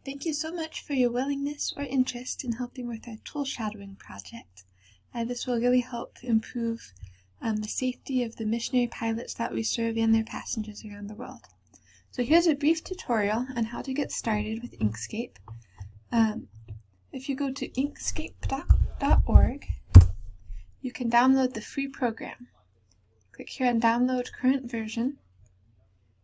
Thank you so much for your willingness or interest in helping with our tool shadowing project. This will really help improve the safety of the missionary pilots that we serve and their passengers around the world. So here's a brief tutorial on how to get started with Inkscape. If you go to inkscape.org, you can download the free program. Click here on Download Current Version,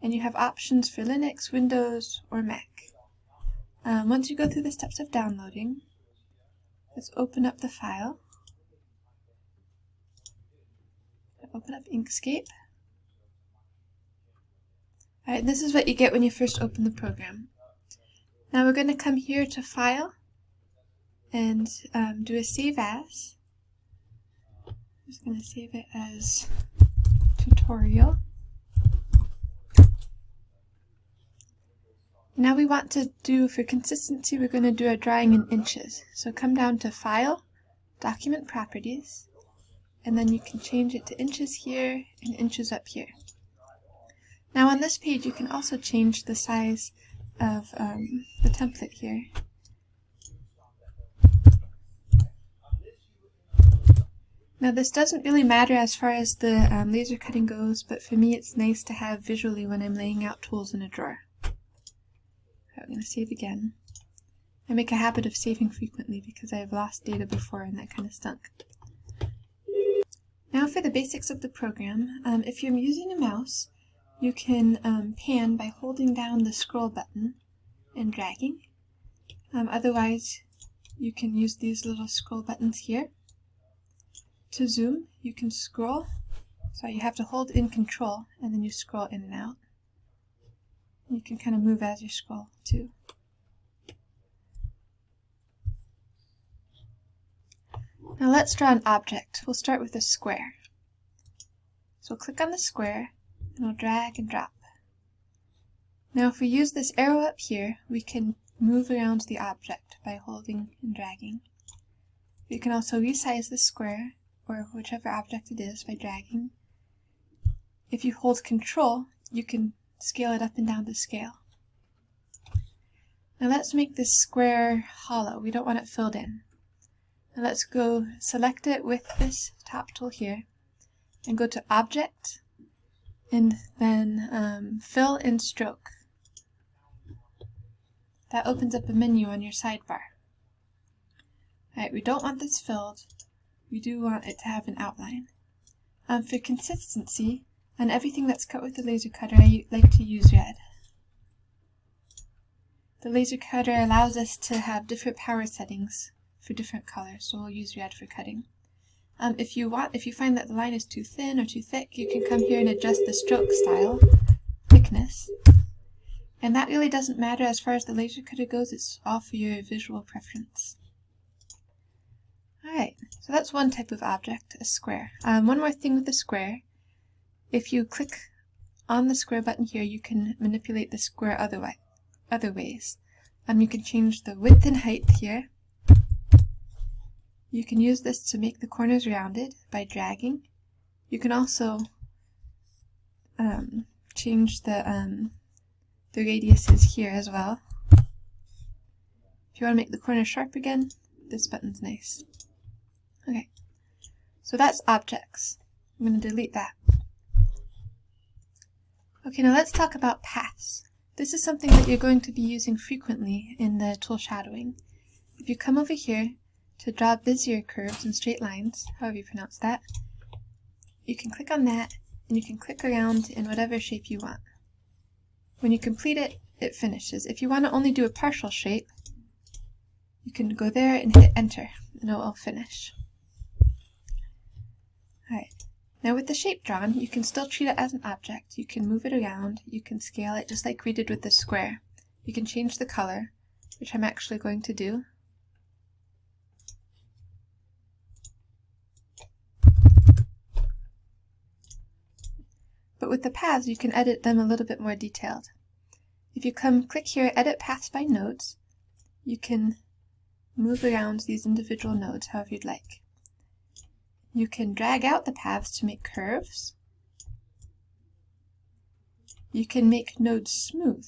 and you have options for Linux, Windows, or Mac. Once you go through the steps of downloading, let's open up the file. Open up Inkscape. Alright, this is what you get when you first open the program. Now we're going to come here to File and do a Save As. I'm just going to save it as Tutorial. Now we want to do, for consistency, we're going to do a drawing in inches. So come down to File, Document Properties, and then you can change it to inches here and inches up here. Now on this page you can also change the size of the template here. Now this doesn't really matter as far as the laser cutting goes, but for me it's nice to have visually when I'm laying out tools in a drawer. I'm going to save again. I make a habit of saving frequently because I've lost data before and that kind of stunk. Now for the basics of the program, if you're using a mouse, you can pan by holding down the scroll button and dragging. Otherwise, you can use these little scroll buttons here. To zoom, you can scroll. So you have to hold in Control and then you scroll in and out. You can kind of move as you scroll too. Now let's draw an object. We'll start with a square. So we'll click on the square and we'll drag and drop. Now if we use this arrow up here, we can move around the object by holding and dragging. You can also resize the square or whichever object it is by dragging. If you hold Control, you can scale it up and down to scale. Now let's make this square hollow. We don't want it filled in. Now let's go select it with this top tool here and go to Object and then Fill and Stroke. That opens up a menu on your sidebar. Alright, we don't want this filled. We do want it to have an outline. For consistency, on everything that's cut with the laser cutter, I like to use red. The laser cutter allows us to have different power settings for different colors, so we'll use red for cutting. If you find that the line is too thin or too thick, you can come here and adjust the stroke style, thickness. And that really doesn't matter as far as the laser cutter goes, it's all for your visual preference. Alright, so that's one type of object, a square. One more thing with the square. If you click on the square button here, you can manipulate the square other ways. You can change the width and height here. You can use this to make the corners rounded by dragging. You can also change the radiuses here as well. If you want to make the corner sharp again, this button's nice. Okay, so that's objects. I'm going to delete that. Okay, now let's talk about paths. This is something that you're going to be using frequently in the tool shadowing. If you come over here to draw Bezier curves and straight lines, however you pronounce that, you can click on that and you can click around in whatever shape you want. When you complete it, it finishes. If you want to only do a partial shape, you can go there and hit Enter and it will finish. Alright. Now with the shape drawn, you can still treat it as an object. You can move it around, you can scale it just like we did with the square. You can change the color, which I'm actually going to do. But with the paths, you can edit them a little bit more detailed. If you click here, Edit Paths by Nodes, you can move around these individual nodes however you'd like. You can drag out the paths to make curves. You can make nodes smooth.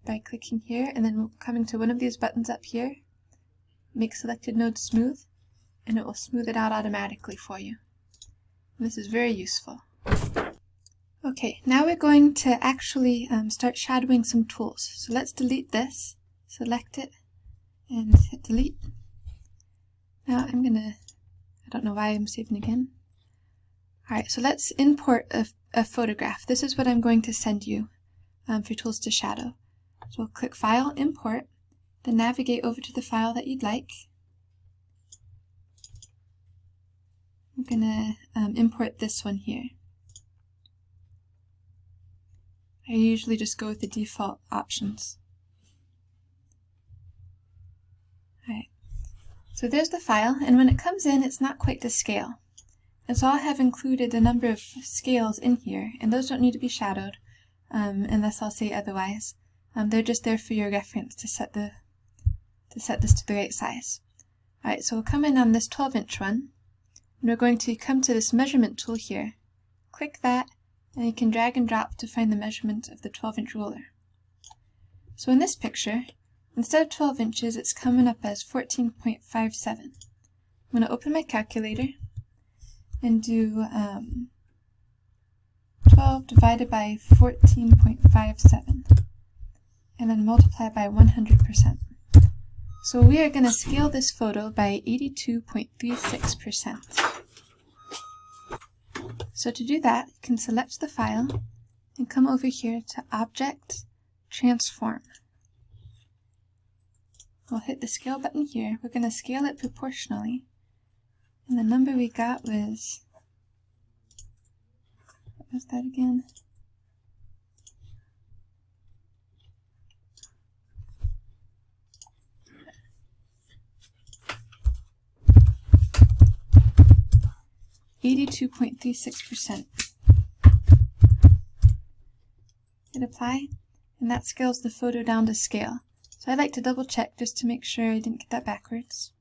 by clicking here and then coming to one of these buttons up here, make selected node smooth, and it will smooth it out automatically for you. And this is very useful. Okay, now we're going to actually start shadowing some tools. So let's delete this, select it, and hit delete. Now I don't know why I'm saving again. Alright, so let's import a photograph. This is what I'm going to send you for tools to shadow. So we'll click File, Import, then navigate over to the file that you'd like. I'm going to import this one here. I usually just go with the default options. Alright, so there's the file, and when it comes in, it's not quite to scale. And so I have included a number of scales in here, and those don't need to be shadowed unless I'll say otherwise. They're just there for your reference to set this to the right size. Alright, so we'll come in on this 12-inch one, and we're going to come to this measurement tool here. Click that, and you can drag and drop to find the measurement of the 12-inch ruler. So in this picture, instead of 12 inches, it's coming up as 14.57. I'm going to open my calculator and do 12 divided by 14.57 and then multiply by 100%. So we are going to scale this photo by 82.36%. So to do that, you can select the file and come over here to Object, Transform. We'll hit the scale button here. We're going to scale it proportionally. And the number we got was, what was that again? (82.36%). Hit apply, and that scales the photo down to scale. So I like to double check just to make sure I didn't get that backwards.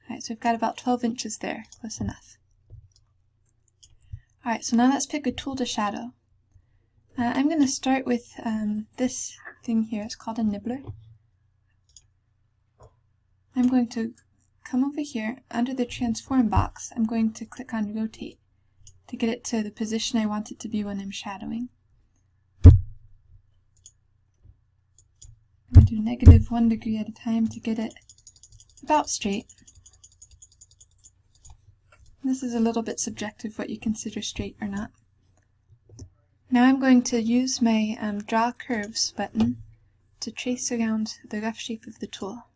Alright, so we've got about 12 inches there, close enough. Alright, so now let's pick a tool to shadow. I'm going to start with this thing here. It's called a nibbler. I'm going to come over here under the transform box. I'm going to click on rotate to get it to the position I want it to be when I'm shadowing. I'm going to do -1 degree at a time to get it about straight. This is a little bit subjective what you consider straight or not. Now I'm going to use my Draw Curves button to trace around the rough shape of the tool.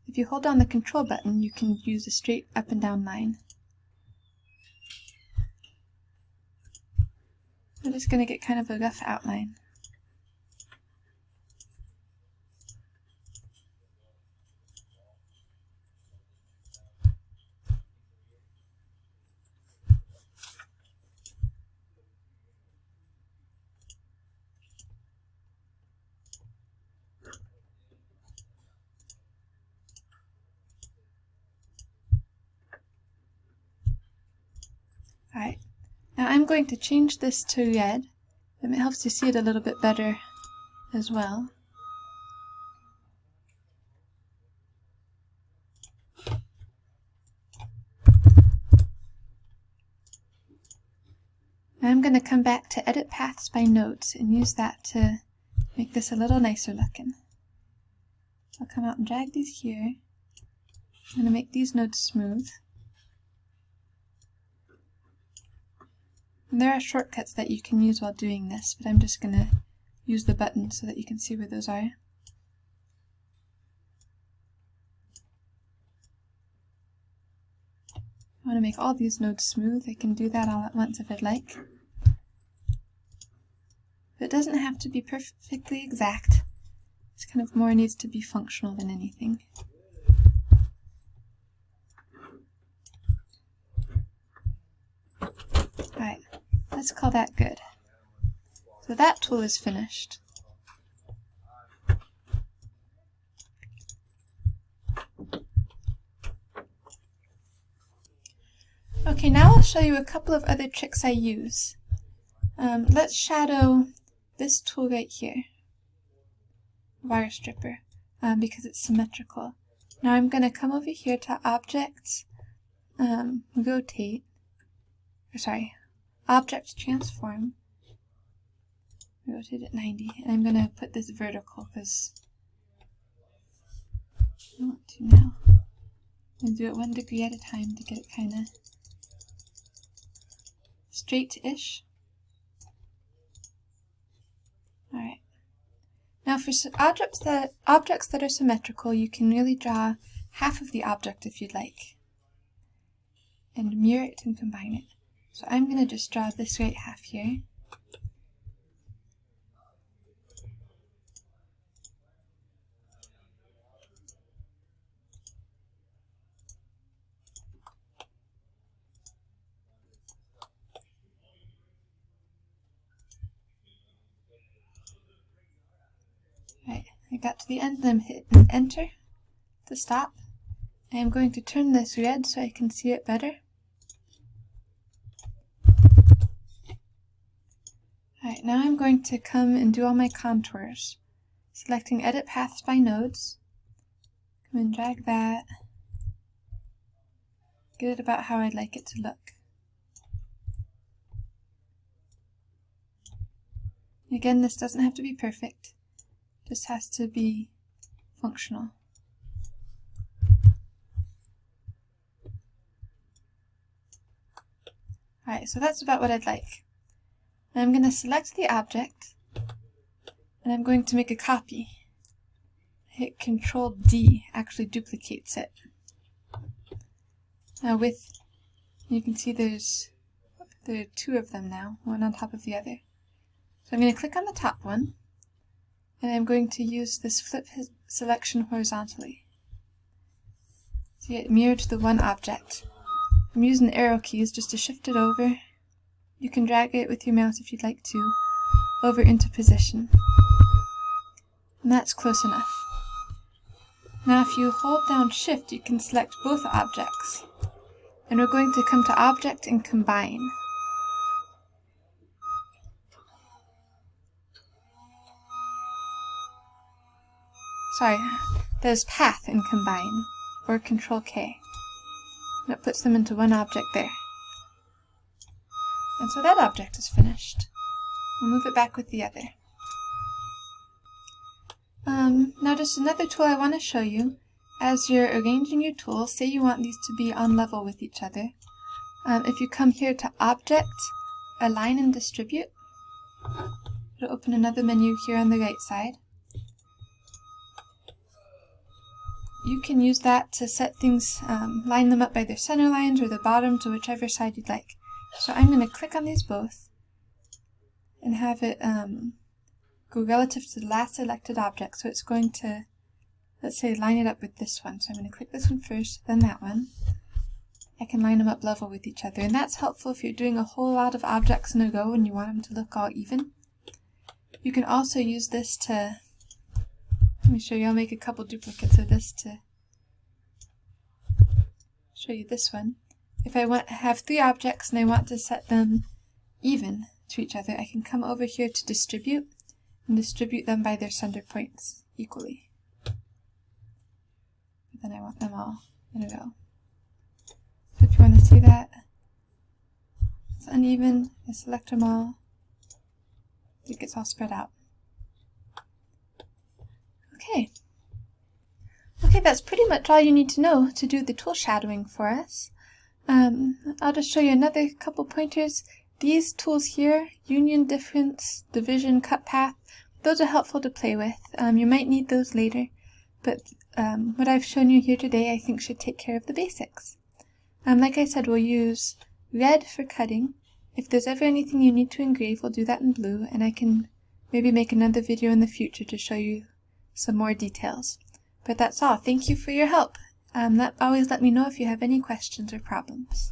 If you hold down the Control button, you can use a straight up and down line. I'm just going to get kind of a rough outline. Alright, now I'm going to change this to red. It helps you see it a little bit better as well. Now I'm going to come back to Edit Paths by Nodes and use that to make this a little nicer looking. I'll come out and drag these here. I'm going to make these nodes smooth. And there are shortcuts that you can use while doing this, but I'm just going to use the button so that you can see where those are. I want to make all these nodes smooth. I can do that all at once if I'd like. But it doesn't have to be perfectly exact. It's kind of more needs to be functional than anything. Alright. Let's call that good. So that tool is finished. Okay. Okay, now I'll show you a couple of other tricks I use. Let's shadow this tool right here, wire stripper, because it's symmetrical. Now I'm going to come over here to Object, Object Transform, rotate it 90, and I'm going to put this vertical because I want to now. I'm going to do it 1 degree at a time to get it kind of straight-ish. Alright. Now for objects that are symmetrical, you can really draw half of the object if you'd like, and mirror it and combine it. So I'm going to just draw this right half here. Right, I got to the end and I'm hitting enter to stop. I am going to turn this red so I can see it better. Alright, now I'm going to come and do all my contours. Selecting Edit Paths by Nodes. Come and drag that. Get it about how I'd like it to look. Again, this doesn't have to be perfect. Just has to be functional. Alright, so that's about what I'd like. I'm going to select the object, and I'm going to make a copy. Hit Control D, actually duplicates it. Now you can see there are 2 of them now, one on top of the other. So I'm going to click on the top one, and I'm going to use this flip selection horizontally. See, it mirrored the one object. I'm using the arrow keys just to shift it over. You can drag it with your mouse if you'd like to, over into position. And that's close enough. Now if you hold down Shift, you can select both objects. And we're going to come to Object and Combine. Sorry, there's Path and Combine, or Control K. And it puts them into one object there. And so that object is finished. We'll move it back with the other. Now just another tool I want to show you. As you're arranging your tools, say you want these to be on level with each other. If you come here to Object, Align and Distribute, it'll open another menu here on the right side. You can use that to set things, line them up by their center lines or the bottom to whichever side you'd like. So I'm going to click on these both and have it go relative to the last selected object. So it's going to, let's say, line it up with this one. So I'm going to click this one first, then that one. I can line them up level with each other. And that's helpful if you're doing a whole lot of objects in a row and you want them to look all even. You can also use this to, let me show you, I'll make a couple duplicates of this to show you this one. If I have 3 objects and I want to set them even to each other, I can come over here to Distribute and distribute them by their center points equally. But then I want them all in a row. So if you want to see that it's uneven, I select them all. It gets all spread out. Okay. Okay, that's pretty much all you need to know to do the tool shadowing for us. I'll just show you another couple pointers. These tools here, Union, Difference, Division, Cut Path, those are helpful to play with. You might need those later, but what I've shown you here today I think should take care of the basics. Like I said, we'll use red for cutting. If there's ever anything you need to engrave, we'll do that in blue, and I can maybe make another video in the future to show you some more details. But that's all. Thank you for your help. Always let me know if you have any questions or problems.